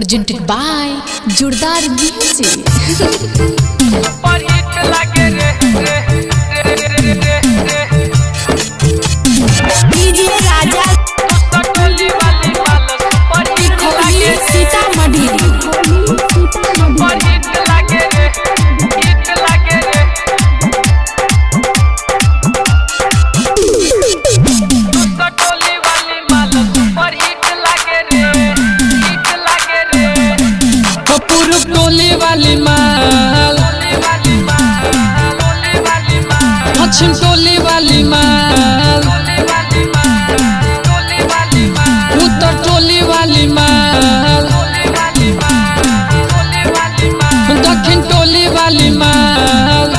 presented by Jurdar Music. DJ Raja Sitamarhi टोली वाली माल पश्चिम टोली वाली माल उत्तर टोली वाली माल दक्षिण टोली वाली माल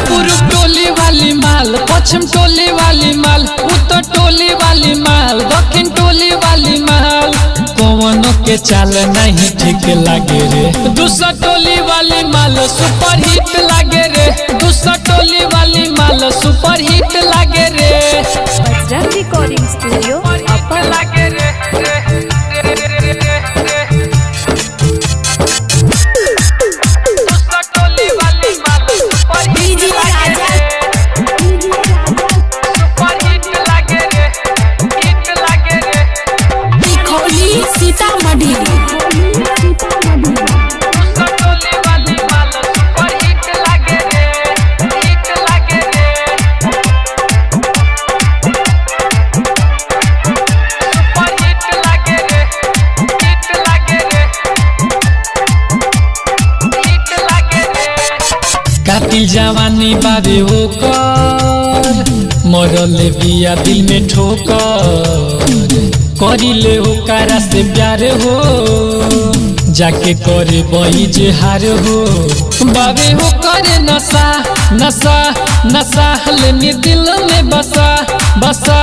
पूर्व टोली वाली माल पश्चिम टोली वाली माल उत्तर टोली वाली माल दक्षिण टोली वाली माल कौनो के चाल नहीं ठीक लागे रे दूसरा टोली वाली माल सुपर हिट लागे रे दूसरा टोली वाली माल सुपर हिट लागे रे बजरंग रिकॉर्डिंग स्टूडियो अपर लागे रे दूसरा टोली वाली माल super DJ Raja super hit लागे रे खोली सीतामढ़ी कातिल जवानी बाबे होकर मरले बिया दिल में ठोकर करिले ओकरा से प्यार हो जाके करे बही जे हार हो बाबे हो करे नशा नशा नशा लेने दिल में बसा बसा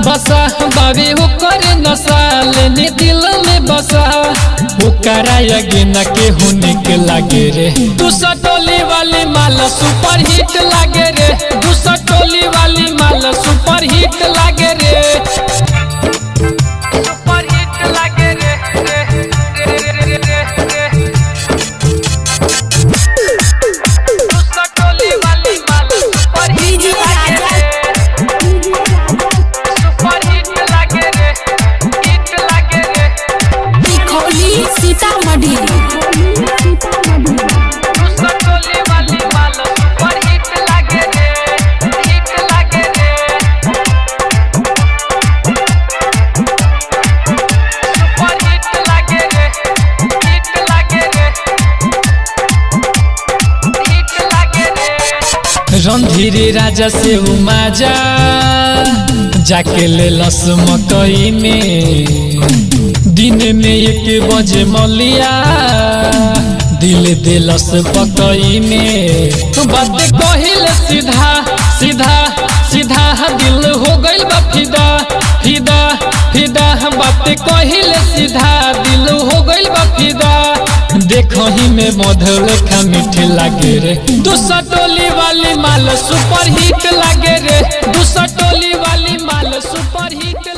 बसा बाबे हो करे नशा लेने दिल में बसा ओकरा आगे न के होने के लागे रे दूसरा टोली वाली माल सुपर हिट लागे रे दूसरा टोली वाली माल सुपर हिट लागे रे सुपर हिट लागे रे दूसरा टोली वाली माल सुपर हिट लागे रे सुपर हिट लागे रे खोली सीतामढ़ी दूसरा टोली वाली माल सुपर हिट लागे रे सुपर हिट लागे रे रणधीर राजा से उमाजा जाके ले लस मकई में दिन में 1 बजे मलिया दिल दिलस पकई में बात कहिल सीधा सीधा सीधा दिल हो गइल बा फिदा फिदा फिदा बात कहिल सीधा दिल हो गइल बा फिदा देखही में मधुर लेखा मीठे लागे रे दूसरा टोली वाली माल सुपर हिट लागे रे दूसरा टोली वाली माल सुपर हिट